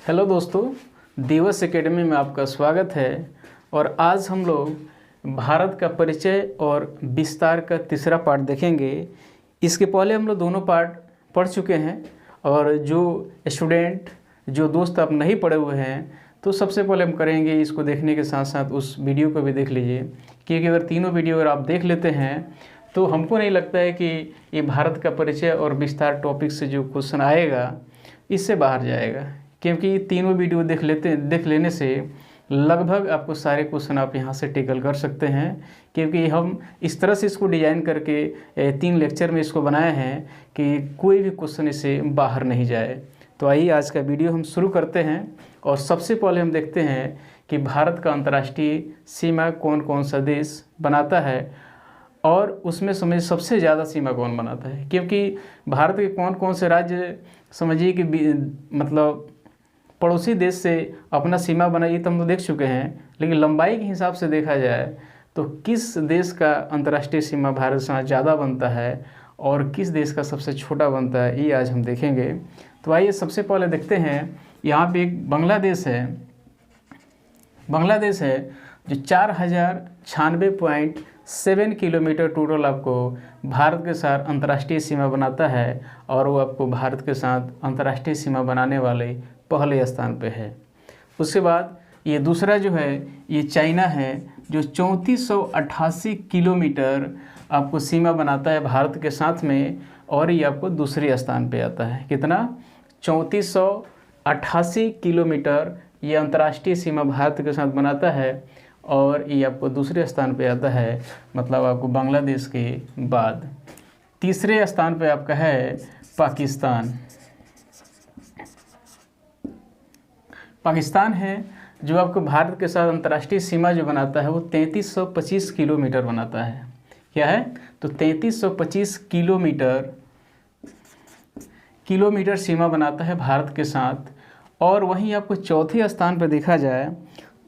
Hello दोस्तों, दिवस academy में आपका स्वागत है। और आज हम लोग भारत का परिचय और विस्तार का तीसरा पार्ट देखेंगे। इसके पहले हम लोग दोनों पार्ट पढ़ चुके हैं, और जो स्टूडेंट जो दोस्त आप नहीं पढ़े हुए हैं तो सबसे पहले हम करेंगे इसको देखने के साथ साथ उस वीडियो को भी देख लीजिए, क्योंकि अगर तीनों वीडियो अगर आप देख लेते हैं तो हमको नहीं लगता है कि ये भारत का परिचय और विस्तार टॉपिक से जो क्वेश्चन आएगा इससे बाहर जाएगा, क्योंकि तीनों वीडियो देख लेने से लगभग आपको सारे क्वेश्चन आप यहाँ से टेकल कर सकते हैं। क्योंकि हम इस तरह से इसको डिज़ाइन करके 3 लेक्चर में इसको बनाए हैं कि कोई भी क्वेश्चन इससे बाहर नहीं जाए। तो आइए आज का वीडियो हम शुरू करते हैं। और सबसे पहले हम देखते हैं कि भारत का अंतर्राष्ट्रीय सीमा कौन कौन सा देश बनाता है, और उसमें समझिए सबसे ज़्यादा सीमा कौन बनाता है। क्योंकि भारत के कौन कौन से राज्य समझिए कि मतलब पड़ोसी देश से अपना सीमा बनाई तो हम तो देख चुके हैं, लेकिन लंबाई के हिसाब से देखा जाए तो किस देश का अंतर्राष्ट्रीय सीमा भारत से ज़्यादा बनता है और किस देश का सबसे छोटा बनता है, ये आज हम देखेंगे। तो आइए सबसे पहले देखते हैं, यहाँ पे एक बांग्लादेश है जो 4096.7 किलोमीटर टोटल आपको भारत के साथ अंतर्राष्ट्रीय सीमा बनाता है, और वो आपको भारत के साथ अंतर्राष्ट्रीय सीमा बनाने वाले पहले स्थान पे है। उसके बाद ये दूसरा जो है ये चाइना है, जो 3488 किलोमीटर आपको सीमा बनाता है भारत के साथ में, और ये आपको दूसरे स्थान पे आता है। कितना? 3488 किलोमीटर ये अंतर्राष्ट्रीय सीमा भारत के साथ बनाता है, और ये आपको दूसरे स्थान पे आता है, मतलब आपको बांग्लादेश के बाद। तीसरे स्थान पे आपका है पाकिस्तान है, जो आपको भारत के साथ अंतर्राष्ट्रीय सीमा जो बनाता है वो 3325 किलोमीटर बनाता है। क्या है? तो 3325 किलोमीटर सीमा बनाता है भारत के साथ। और वहीं आपको चौथे स्थान पर देखा जाए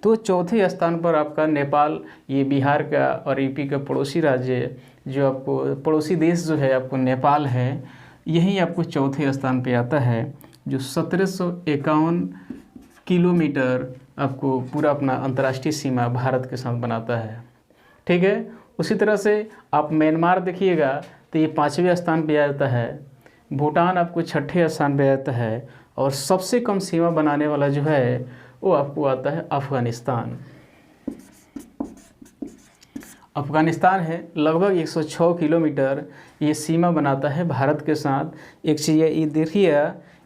तो चौथे स्थान पर आपका नेपाल, ये बिहार का और यूपी का पड़ोसी राज्य, जो आपको पड़ोसी देश जो है आपको नेपाल है, यही आपको चौथे स्थान पे आता है, जो 1751 किलोमीटर आपको पूरा अपना अंतर्राष्ट्रीय सीमा भारत के साथ बनाता है। ठीक है। उसी तरह से आप म्यांमार देखिएगा तो ये 5वें स्थान पे आ जाता है। भूटान आपको 6ठे स्थान पे आता है, और सबसे कम सीमा बनाने वाला जो है वो आपको आता है अफ़गानिस्तान है, लगभग 106 किलोमीटर ये सीमा बनाता है भारत के साथ। एक चीज़ ये देखिए,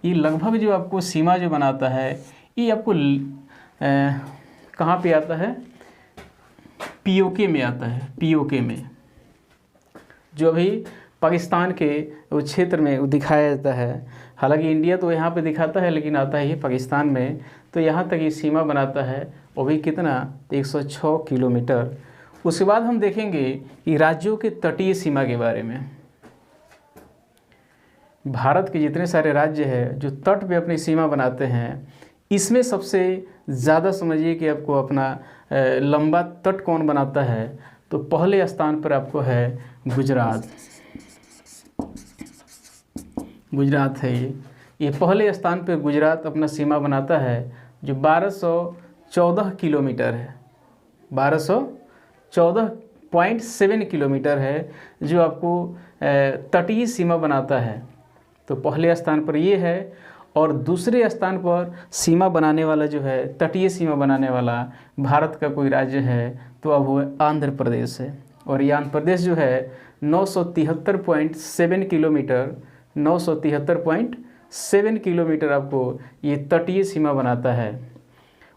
ये लगभग जो आपको सीमा जो बनाता है ये आपको कहाँ पे आता है? पीओके में आता है। पीओके में जो अभी पाकिस्तान के वो क्षेत्र में वो दिखाया जाता है। हालांकि इंडिया तो यहाँ पे दिखाता है, लेकिन आता है ये पाकिस्तान में। तो यहाँ तक ये सीमा बनाता है, वो भी कितना? 106 किलोमीटर। उसके बाद हम देखेंगे कि राज्यों के तटीय सीमा के बारे में। भारत के जितने सारे राज्य हैं जो तट पे अपनी सीमा बनाते हैं, इसमें सबसे ज़्यादा समझिए कि आपको अपना लंबा तट कौन बनाता है, तो पहले स्थान पर आपको है गुजरात है। ये पहले स्थान पर गुजरात अपना सीमा बनाता है, जो 1214 किलोमीटर है। 1214.7 किलोमीटर है, जो आपको तटीय सीमा बनाता है। तो पहले स्थान पर ये है। और दूसरे स्थान पर सीमा बनाने वाला जो है, तटीय सीमा बनाने वाला भारत का कोई राज्य है तो अब वो आंध्र प्रदेश है। और ये आंध्र प्रदेश जो है 973.7 किलोमीटर 973.7 किलोमीटर आपको ये तटीय सीमा बनाता है।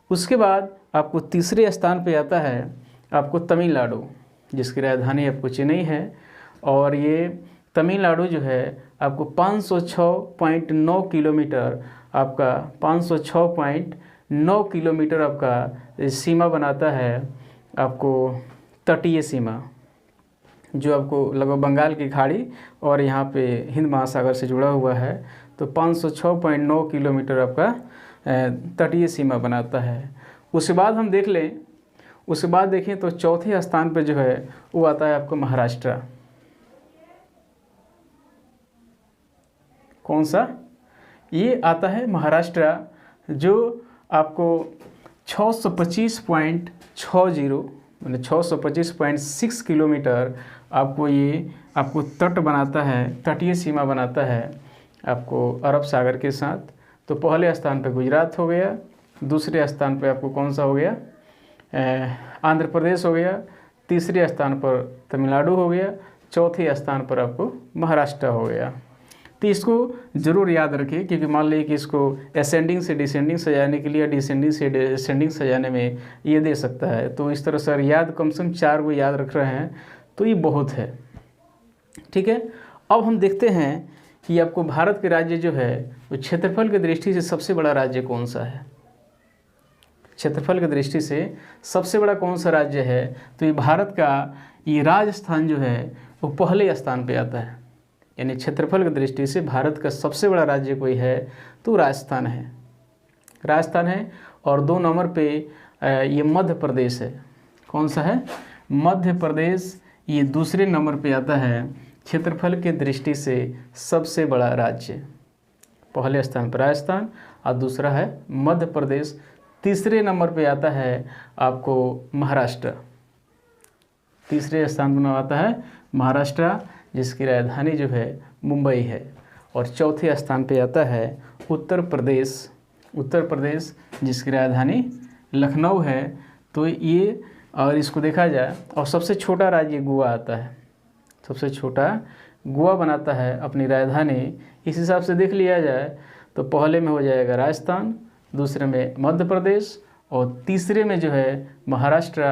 उसके बाद आपको तीसरे स्थान पे आता है आपको तमिलनाडु, जिसकी राजधानी आपको चेन्नई है। और ये तमिलनाडु जो है आपको 506.9 किलोमीटर आपका 506.9 किलोमीटर आपका सीमा बनाता है, आपको तटीय सीमा, जो आपको लगभग बंगाल की खाड़ी और यहाँ पे हिंद महासागर से जुड़ा हुआ है। तो 506.9 किलोमीटर आपका तटीय सीमा बनाता है। उसके बाद हम देख लें, उसके बाद देखें तो चौथे स्थान पर जो है वो आता है आपको महाराष्ट्र। कौन सा? ये आता है महाराष्ट्र, जो आपको 625.60 मतलब 625.6 किलोमीटर आपको तट बनाता है, तटीय सीमा बनाता है आपको अरब सागर के साथ। तो पहले स्थान पे गुजरात हो गया, दूसरे स्थान पे आपको कौन सा हो गया, आंध्र प्रदेश हो गया, तीसरे स्थान पर तमिलनाडु हो गया, चौथे स्थान पर आपको महाराष्ट्र हो गया। तो इसको ज़रूर याद रखिए, क्योंकि मान लीजिए कि इसको असेंडिंग से डिसेंडिंग सजाने के लिए, डिसेंडिंग से डिसेंडिंग सजाने में ये दे सकता है। तो इस तरह से याद कम से कम 4 वो याद रख रहे हैं तो ये बहुत है। ठीक है, अब हम देखते हैं कि आपको भारत के राज्य जो है वो क्षेत्रफल की दृष्टि से सबसे बड़ा राज्य कौन सा है। क्षेत्रफल की दृष्टि से सबसे बड़ा कौन सा राज्य है, तो ये भारत का ये राजस्थान जो है वो पहले स्थान पे आता है। यानी क्षेत्रफल की दृष्टि से भारत का सबसे बड़ा राज्य कोई है तो राजस्थान है, राजस्थान है। और 2 नंबर पे ये मध्य प्रदेश है। कौन सा है, मध्य प्रदेश, ये दूसरे नंबर पे आता है क्षेत्रफल की दृष्टि से सबसे बड़ा राज्य। पहले स्थान पर राजस्थान और दूसरा है मध्य प्रदेश, तीसरे नंबर पे आता है आपको महाराष्ट्र, तीसरे स्थान पर आता है महाराष्ट्र जिसकी राजधानी जो है मुंबई है। और चौथे स्थान पे आता है उत्तर प्रदेश, उत्तर प्रदेश जिसकी राजधानी लखनऊ है। तो ये, और इसको देखा जाए, और सबसे छोटा राज्य गोवा आता है, सबसे छोटा गोवा बनाता है अपनी राजधानी। इस हिसाब से देख लिया जाए तो पहले में हो जाएगा राजस्थान, दूसरे में मध्य प्रदेश और तीसरे में जो है महाराष्ट्र,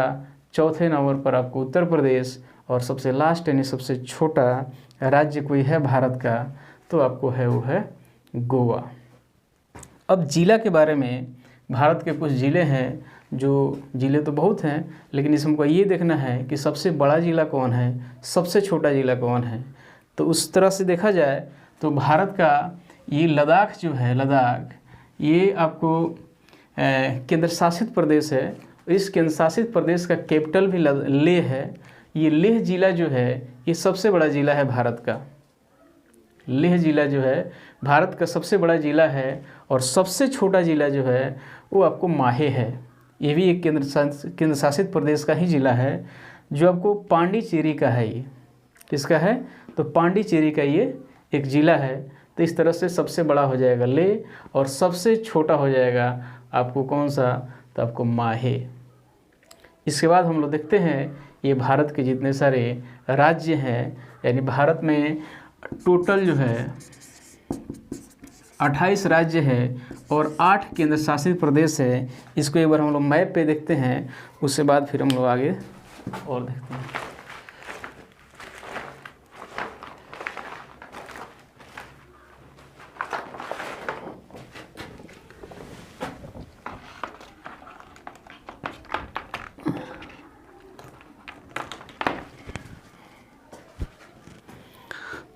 चौथे नंबर पर आपको उत्तर प्रदेश और सबसे लास्ट यानी सबसे छोटा राज्य कोई है भारत का तो आपको है वो है गोवा। अब जिला के बारे में, भारत के कुछ ज़िले हैं, जो ज़िले तो बहुत हैं लेकिन इसमें हमको ये देखना है कि सबसे बड़ा ज़िला कौन है, सबसे छोटा ज़िला कौन है। तो उस तरह से देखा जाए तो भारत का ये लद्दाख जो है, लद्दाख ये आपको केंद्र शासित प्रदेश है। इस केंद्र शासित प्रदेश का कैपिटल भी लेह है। ये लेह ज़िला जो है ये सबसे बड़ा ज़िला है भारत का। लेह ज़िला जो है भारत का सबसे बड़ा ज़िला है। और सबसे छोटा ज़िला जो है वो आपको माहे है। ये भी एक केंद्र शासित प्रदेश का ही ज़िला है जो आपको पांडिचेरी का है। ये किसका है, तो पांडिचेरी का ये एक ज़िला है। तो इस तरह से सबसे बड़ा हो जाएगा लेह और सबसे छोटा हो जाएगा आपको कौन सा, तो आपको माहे। इसके बाद हम लोग देखते हैं ये भारत के जितने सारे राज्य हैं, यानी भारत में टोटल जो है 28 राज्य है और 8 केंद्र शासित प्रदेश है। इसको एक बार हम लोग मैप पे देखते हैं, उसके बाद फिर हम लोग आगे और देखते हैं।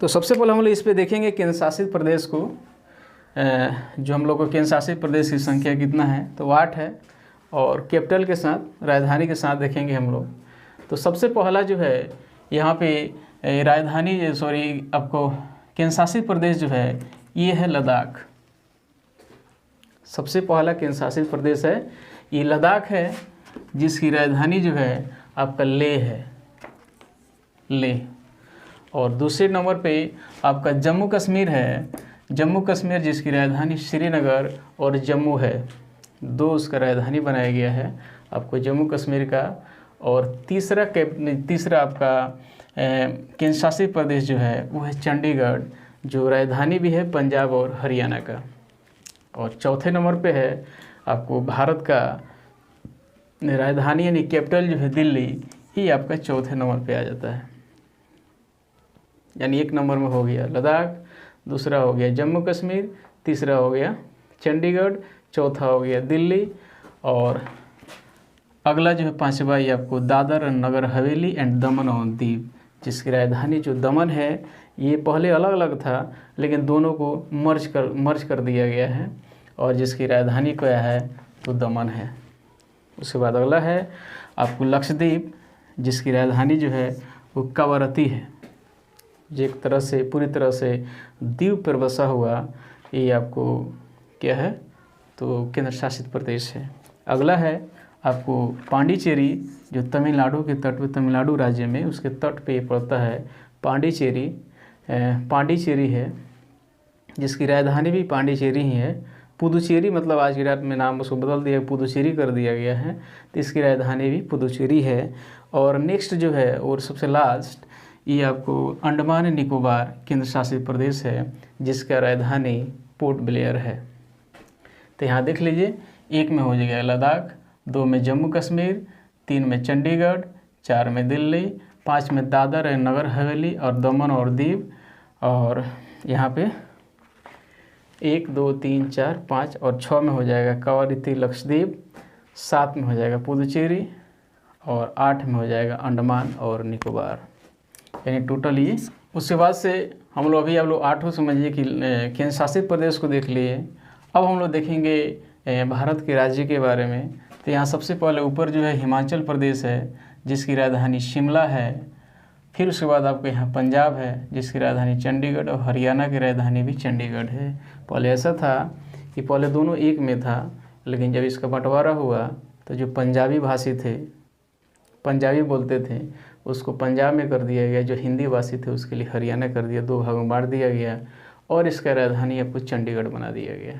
तो सबसे पहले हम लोग इस पे देखेंगे केंद्र शासित प्रदेश को। जो हम लोग को केंद्र शासित प्रदेश की संख्या कितना है, तो 8 है। और कैपिटल के साथ, राजधानी के साथ देखेंगे हम लोग। तो सबसे पहला जो है यहाँ पे राजधानी आपको केंद्र शासित प्रदेश जो है ये है लद्दाख। सबसे पहला केंद्र शासित प्रदेश है ये लद्दाख है, जिसकी राजधानी जो है आपका लेह है, लेह। और दूसरे नंबर पे आपका जम्मू कश्मीर है, जम्मू कश्मीर जिसकी राजधानी श्रीनगर और जम्मू है। 2 उसका राजधानी बनाया गया है आपको जम्मू कश्मीर का। और तीसरा आपका केंद्र शासित प्रदेश जो है वो है चंडीगढ़, जो राजधानी भी है पंजाब और हरियाणा का। और चौथे नंबर पे है आपको भारत का राजधानी यानी कैपिटल जो है दिल्ली, ये आपका चौथे नंबर पे आ जाता है। यानी 1 नंबर में हो गया लद्दाख, दूसरा हो गया जम्मू कश्मीर, तीसरा हो गया चंडीगढ़, चौथा हो गया दिल्ली। और अगला जो है 5वां ये आपको दादर और नगर हवेली एंड दमन और दीव, जिसकी राजधानी जो दमन है ये पहले अलग अलग था लेकिन दोनों को मर्ज कर दिया गया है। और जिसकी राजधानी क्या है तो दमन है। उसके बाद अगला है आपको लक्षद्वीप, जिसकी राजधानी जो है वो कवरत्ती है। जो एक तरह से पूरी तरह से द्वीप पर बसा हुआ ये आपको क्या है तो केंद्र शासित प्रदेश है। अगला है आपको पांडिचेरी, जो तमिलनाडु के तट पे, तमिलनाडु राज्य में उसके तट पे पड़ता है। पांडिचेरी है, जिसकी राजधानी भी पांडिचेरी ही है। पुदुचेरी मतलब आज की रात में नाम उसको बदल दिया, पुदुचेरी कर दिया गया है, तो इसकी राजधानी भी पुदुचेरी है। और नेक्स्ट जो है और सबसे लास्ट, ये आपको अंडमान निकोबार केंद्र शासित प्रदेश है, जिसका राजधानी पोर्ट ब्लेयर है। तो यहाँ देख लीजिए, 1 में हो जाएगा लद्दाख, 2 में जम्मू कश्मीर, 3 में चंडीगढ़, 4 में दिल्ली, 5 में दादर और नगर हवेली और दमन और दीव, और यहाँ पे 1 2 3 4 5 और 6 में हो जाएगा कवरत्ती लक्षद्वीप, 7 में हो जाएगा पुदुचेरी और 8 में हो जाएगा अंडमान और निकोबार, यानी टोटल ये। उसके बाद से हम लोग आप लोग 8 समझिए कि केंद्र शासित प्रदेश को देख लिए। अब हम लोग देखेंगे भारत के राज्य के बारे में। तो यहाँ सबसे पहले ऊपर जो है हिमाचल प्रदेश है, जिसकी राजधानी शिमला है। फिर उसके बाद आपको यहाँ पंजाब है, जिसकी राजधानी चंडीगढ़, और हरियाणा की राजधानी भी चंडीगढ़ है। पहले ऐसा था कि पहले दोनों एक में था, लेकिन जब इसका बंटवारा हुआ तो जो पंजाबी भाषी थे, पंजाबी बोलते थे, उसको पंजाब में कर दिया गया। जो हिंदी भाषी थे उसके लिए हरियाणा कर दिया, 2 भागों में बांट दिया गया, और इसका राजधानी आपको चंडीगढ़ बना दिया गया।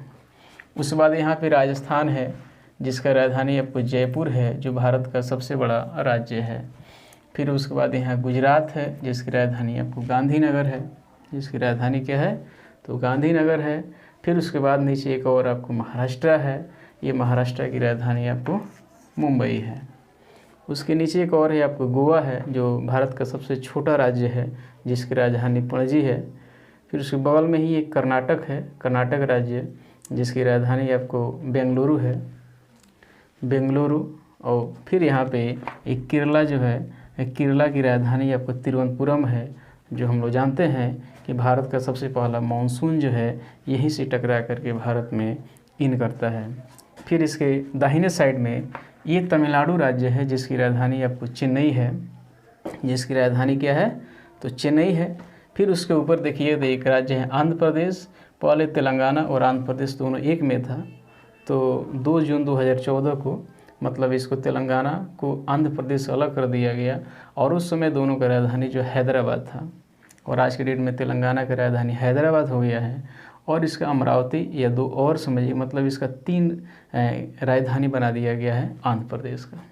उसके बाद यहाँ पे राजस्थान है, जिसका राजधानी आपको जयपुर है, जो भारत का सबसे बड़ा राज्य है। फिर उसके बाद यहाँ गुजरात है, जिसकी राजधानी आपको गांधीनगर है, जिसकी राजधानी क्या है तो गांधीनगर है। फिर उसके बाद नीचे एक और आपको महाराष्ट्र है, ये महाराष्ट्र की राजधानी आपको मुंबई है। उसके नीचे एक और है आपको गोवा है, जो भारत का सबसे छोटा राज्य है, जिसकी राजधानी पणजी है। फिर उसके बगल में ही एक कर्नाटक है, कर्नाटक राज्य, जिसकी राजधानी आपको बेंगलुरु है, बेंगलुरु। और फिर यहाँ पे एक केरला जो है, केरला की राजधानी आपको तिरुवनंतपुरम है, जो हम लोग जानते हैं कि भारत का सबसे पहला मानसून जो है यहीं से टकरा करके भारत में इन करता है। फिर इसके दाहिने साइड में ये तमिलनाडु राज्य है, जिसकी राजधानी आपको चेन्नई है, जिसकी राजधानी क्या है तो चेन्नई है। फिर उसके ऊपर देखिए तो एक राज्य है आंध्र प्रदेश। पहले तेलंगाना और आंध्र प्रदेश दोनों एक में था, तो 2 जून 2014 को मतलब इसको तेलंगाना को आंध्र प्रदेश से अलग कर दिया गया, और उस समय दोनों का राजधानी जो हैदराबाद था, और आज के डेट में तेलंगाना का राजधानी हैदराबाद हो गया है, और इसका अमरावती या 2 और समझिए, मतलब इसका 3 राजधानी बना दिया गया है आंध्र प्रदेश का।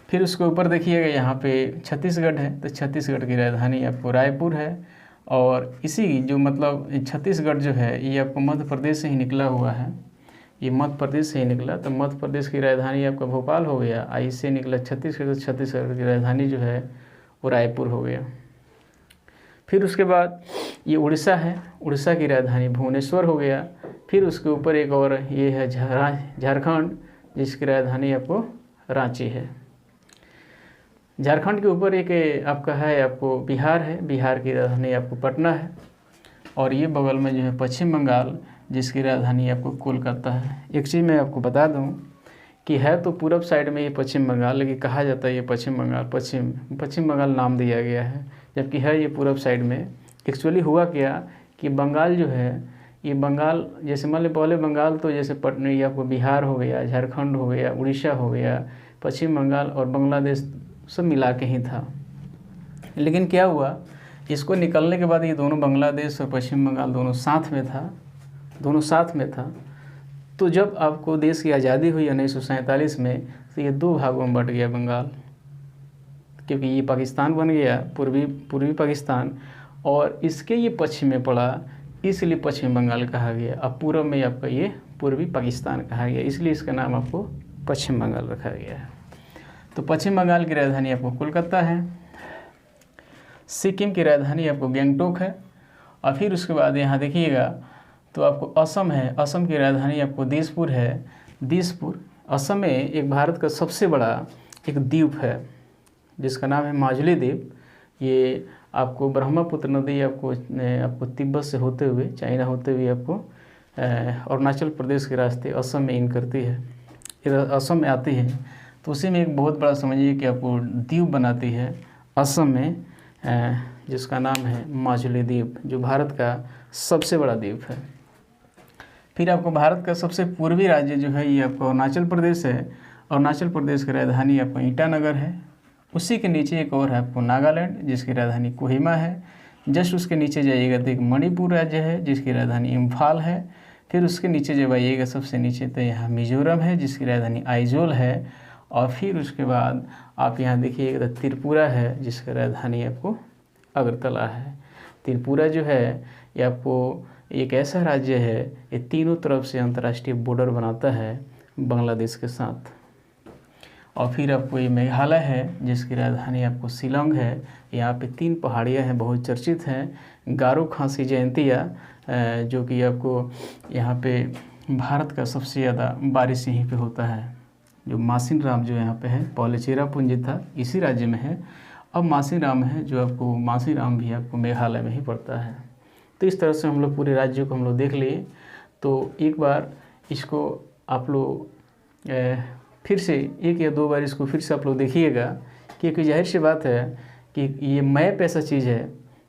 फिर उसके ऊपर देखिएगा यहाँ पे छत्तीसगढ़ है, तो छत्तीसगढ़ की राजधानी आपको रायपुर है, और इसी जो मतलब छत्तीसगढ़ जो है ये आपको मध्य प्रदेश से ही निकला हुआ है, ये मध्य प्रदेश से ही निकला, तो मध्य प्रदेश की राजधानी आपका भोपाल हो गया। इससे निकला छत्तीसगढ़, तो छत्तीसगढ़ की राजधानी जो है वो रायपुर हो गया। फिर उसके बाद ये उड़ीसा है, उड़ीसा की राजधानी भुवनेश्वर हो गया। फिर उसके ऊपर एक और ये है झारखंड, जिसकी राजधानी आपको रांची है। झारखंड के ऊपर एक आपका है आपको बिहार है, बिहार की राजधानी आपको पटना है। और ये बगल में जो है पश्चिम बंगाल, जिसकी राजधानी आपको कोलकाता है। एक चीज़ मैं आपको बता दूं कि है तो पूरब साइड में ये पश्चिम बंगाल, लेकिन कहा जाता है ये पश्चिम बंगाल, पश्चिम बंगाल नाम दिया गया है, जबकि है ये पूरब साइड में। एक्चुअली हुआ क्या कि बंगाल जो है ये बंगाल, जैसे मान लो पहले बंगाल तो जैसे पटना ये आपको बिहार हो गया, झारखंड हो गया, उड़ीसा हो गया, पश्चिम बंगाल और बांग्लादेश सब मिला के ही था। लेकिन क्या हुआ, इसको निकलने के बाद ये दोनों बांग्लादेश और पश्चिम बंगाल दोनों साथ में था। तो जब आपको देश की आज़ादी हुई 1947 में, तो ये 2 भागों में बट गया बंगाल, क्योंकि ये पाकिस्तान बन गया, पूर्वी पाकिस्तान, और इसके ये पश्चिम में पड़ा, इसलिए पश्चिम बंगाल कहा गया। अब पूर्व में आपका ये पूर्वी पाकिस्तान कहा गया, इसलिए इसका नाम आपको पश्चिम बंगाल रखा गया है। तो पश्चिम बंगाल की राजधानी आपको कोलकाता है। सिक्किम की राजधानी आपको गंगटोक है। और फिर उसके बाद यहाँ देखिएगा तो आपको असम है, असम की राजधानी आपको दिसपुर है, दिसपुर। असम में एक भारत का सबसे बड़ा एक द्वीप है, जिसका नाम है माजुली द्वीप। ये आपको ब्रह्मपुत्र नदी आपको तिब्बत से होते हुए, चाइना होते हुए आपको अरुणाचल प्रदेश के रास्ते असम में इन करती है, इधर असम में आती है। तो उसी में एक बहुत बड़ा समझिए कि आपको द्वीप बनाती है असम में, जिसका नाम है माजुली द्वीप, जो भारत का सबसे बड़ा द्वीप है। फिर आपको भारत का सबसे पूर्वी राज्य जो है ये आपको अरुणाचल प्रदेश है। अरुणाचल प्रदेश की राजधानी आपको ईटानगर है। उसी के नीचे एक और है आपको नागालैंड, जिसकी राजधानी कोहिमा है। जस्ट उसके नीचे जाइएगा तो एक मणिपुर राज्य है, जिसकी राजधानी इम्फाल है। फिर उसके नीचे जब आइएगा सबसे नीचे तो यहाँ मिजोरम है, जिसकी राजधानी आइजोल है। और फिर उसके बाद आप यहाँ देखिएगा तो त्रिपुरा है, जिसकी राजधानी आपको अगरतला है। त्रिपुरा जो है ये आपको एक ऐसा राज्य है, ये तीनों तरफ से अंतर्राष्ट्रीय बॉर्डर बनाता है बांग्लादेश के साथ। और फिर आपको ये मेघालय है, जिसकी राजधानी आपको शिलोंग है। यहाँ पे 3 पहाड़ियाँ हैं, बहुत चर्चित हैं। गारो खासी जयंतिया, जो कि आपको यहाँ पे भारत का सबसे ज़्यादा बारिश यहीं पे होता है। जो मासिनराम जो यहाँ पे है, पहले चेरापूंजी था, इसी राज्य में है। अब मासिनराम है, जो आपको मासिनराम भी आपको मेघालय में ही पड़ता है। तो इस तरह से हम लोग पूरे राज्यों को हम लोग देख लिए। तो एक बार इसको आप लोग फिर से 1 या 2 बार इसको फिर से आप लोग देखिएगा, क्योंकि जाहिर सी बात है कि ये मैप ऐसा चीज़ है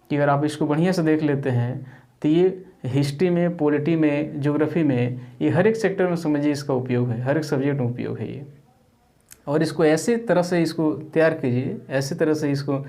कि अगर आप इसको बढ़िया से देख लेते हैं तो ये हिस्ट्री में, पॉलिटी में, ज्योग्राफी में, ये हर एक सेक्टर में समझिए इसका उपयोग है, हर एक सब्जेक्ट में उपयोग है ये। और इसको ऐसे तरह से इसको तैयार कीजिए, ऐसे तरह से इसको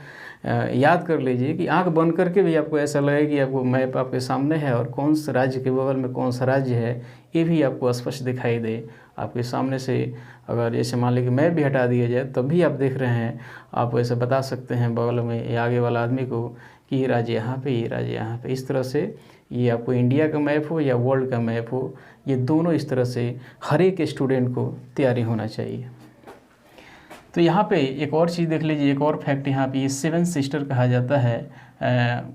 याद कर लीजिए कि आंख बंद करके भी आपको ऐसा लगे कि आपको मैप आपके सामने है और कौन सा राज्य के बगल में कौन सा राज्य है ये भी आपको स्पष्ट दिखाई दे आपके सामने से। अगर जैसे मान लीजिए कि मैप भी हटा दिया जाए तब भी आप देख रहे हैं, आप ऐसे बता सकते हैं बगल में या आगे वाला आदमी को कि ये राज्य यहाँ पे, ये राज्य यहाँ पे। इस तरह से ये आपको इंडिया का मैप हो या वर्ल्ड का मैप हो, ये दोनों इस तरह से हर एक स्टूडेंट को तैयारी होना चाहिए। तो यहाँ पे एक और चीज़ देख लीजिए, एक और फैक्ट यहाँ पे, ये 7 सिस्टर कहा जाता है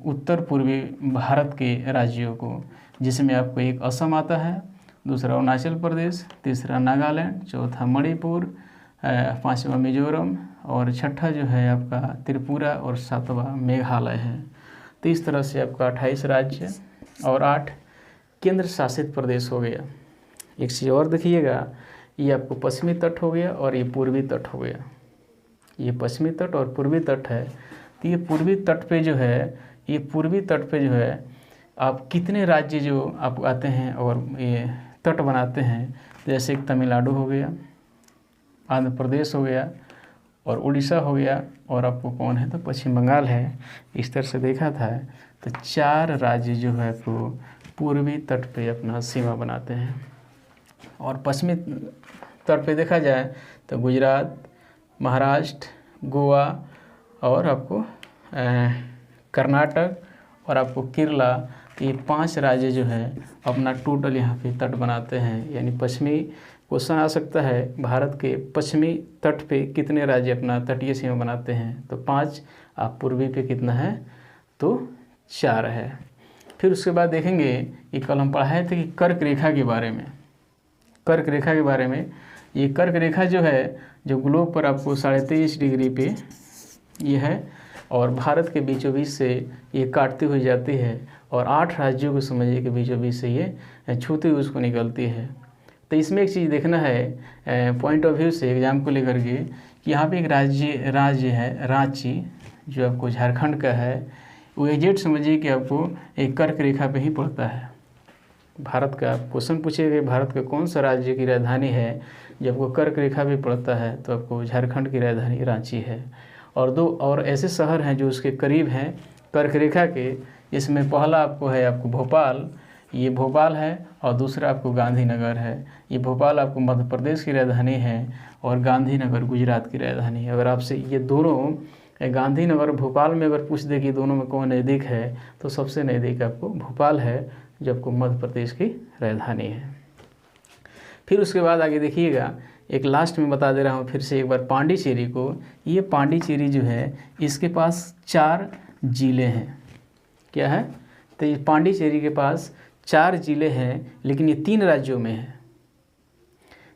उत्तर पूर्वी भारत के राज्यों को, जिसमें आपको एक असम आता है, दूसरा अरुणाचल प्रदेश, तीसरा नागालैंड, चौथा मणिपुर, 5वां मिजोरम और छठा जो है आपका त्रिपुरा और 7वां मेघालय है। तो इस तरह से आपका 28 राज्य और 8 केंद्र शासित प्रदेश हो गया। एक चीज़ और देखिएगा, ये आपको पश्चिमी तट हो गया और ये पूर्वी तट हो गया। ये पश्चिमी तट और पूर्वी तट है। तो ये पूर्वी तट पे जो है, ये पूर्वी तट पे जो है आप कितने राज्य जो आप आते हैं और ये तट बनाते हैं, जैसे एक तमिलनाडु हो गया, आंध्र प्रदेश हो गया और उड़ीसा हो गया, और आपको कौन है तो पश्चिम बंगाल है। इस तरह से देखा था तो 4 राज्य जो है आपको पूर्वी तट पे अपना सीमा बनाते हैं। और पश्चिमी तट पे देखा जाए तो गुजरात, महाराष्ट्र, गोवा और आपको कर्नाटक और आपको केरला, ये 5 राज्य जो है अपना टोटल यहाँ पे तट बनाते हैं। यानी पश्चिमी क्वेश्चन आ सकता है, भारत के पश्चिमी तट पे कितने राज्य अपना तटीय सीमा बनाते हैं, तो 5। आप पूर्वी पे कितना है तो 4 है। फिर उसके बाद देखेंगे कि कल हम पढ़ाए थे कि कर्क रेखा के बारे में। कर्क रेखा के बारे में, ये कर्क रेखा जो है, जो ग्लोब पर आपको 23.5 डिग्री पे ये है और भारत के बीचों बीच से ये काटती हुई जाती है और 8 राज्यों को समझिए कि बीचों बीच से ये छूती हुई उसको निकलती है। तो इसमें एक चीज़ देखना है पॉइंट ऑफ व्यू से एग्जाम को लेकर के कि यहाँ पे एक राज्य है रांची, जो आपको झारखंड का है। वो एग्जैक्ट समझिए कि आपको एक कर्क रेखा पे ही पड़ता है। भारत का क्वेश्चन पूछेगा भारत का कौन सा राज्य की राजधानी है, जब आपको कर्क रेखा भी पड़ता है तो आपको झारखंड की राजधानी रांची है। और 2 और ऐसे शहर हैं जो उसके करीब हैं कर्क रेखा के, इसमें पहला आपको है आपको भोपाल, ये भोपाल है, और दूसरा आपको गांधीनगर है। ये भोपाल आपको मध्य प्रदेश की राजधानी है और गांधीनगर गुजरात की राजधानी है। अगर आपसे ये दोनों गांधीनगर और भोपाल में अगर पूछ दे कि दोनों में कौन नज़दीक है, तो सबसे नज़दीक आपको भोपाल है, जो आपको मध्य प्रदेश की राजधानी है। फिर उसके बाद आगे देखिएगा, एक लास्ट में बता दे रहा हूँ फिर से एक बार पांडिचेरी को। ये पांडिचेरी जो है इसके पास 4 जिले हैं। क्या है तो ये पांडिचेरी के पास 4 जिले हैं, लेकिन ये 3 राज्यों में है।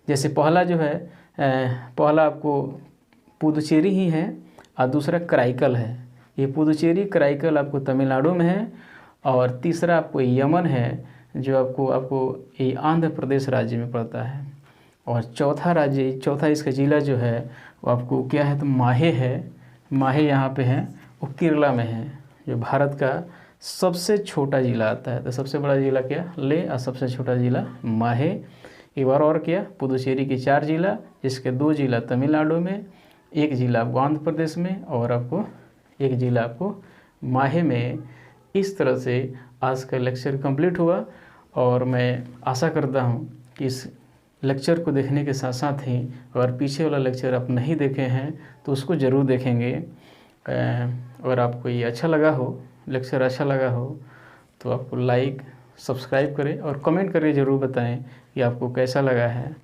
जैसे पहला जो है पहला आपको पुदुचेरी ही है और दूसरा कराईकल है। ये पुदुचेरी कराईकल आपको तमिलनाडु में है, और तीसरा आपको यमन है, जो आपको ये आंध्र प्रदेश राज्य में पड़ता है। और चौथा इसका ज़िला जो है वो आपको क्या है तो माहे है। माहे यहाँ पे है, वो केरला में है, जो भारत का सबसे छोटा जिला आता है। तो सबसे बड़ा जिला क्या, लेह, और सबसे छोटा जिला माहे। एक बार और क्या, पुदुचेरी के 4 जिला, जिसके 2 जिला तमिलनाडु में, 1 जिला आपको आंध्र प्रदेश में, और आपको 1 जिला आपको माहे में। इस तरह से आज का लेक्चर कंप्लीट हुआ, और मैं आशा करता हूँ कि इस लेक्चर को देखने के साथ साथ ही अगर पीछे वाला लेक्चर आप नहीं देखे हैं तो उसको ज़रूर देखेंगे। अगर आपको ये अच्छा लगा हो, लेक्चर अच्छा लगा हो, तो आपको लाइक, सब्सक्राइब करें और कमेंट करके ज़रूर बताएं कि आपको कैसा लगा है।